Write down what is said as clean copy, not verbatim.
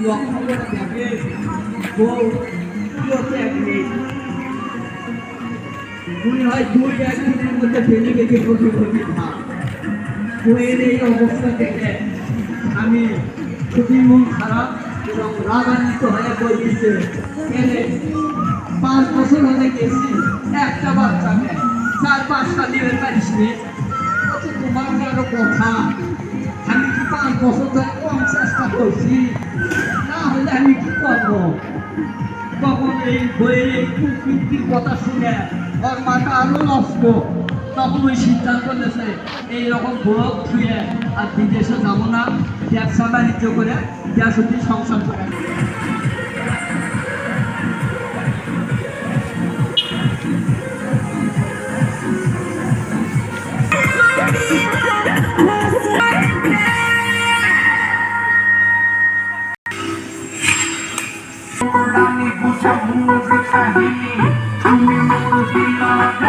লক্ষ্য করে দেখে বউ হচ্ছে এক মেয়ে মনে হয় দুই একদিনের মধ্যে ফেলে গেছে কোটি কোটি ভাব বইয়ের এই অবস্থা দেখে আমি খুবই মন খারাপ এবং রাগান্বিত হয়ে বই দিচ্ছে এনে 5 বছর হলে গেছি একটা বাচ্চা নেই 4-5টা দিবে পারিস নি তোমার আরো কথা আমি কি 5 বছর ধরে কম চেষ্টা করছি না হলে আমি কি করবো তখন এই বইয়ের এই কুকীর্তির কথা শুনে ওর মাথা আরো নষ্ট তখন ওই সিদ্ধান্ত নিয়েছে এইরকম বরফ ছুঁয়ে আর বিদেশে যাবো না ব্যবসা বাণিজ্য করে দেশি সংসার করে আমি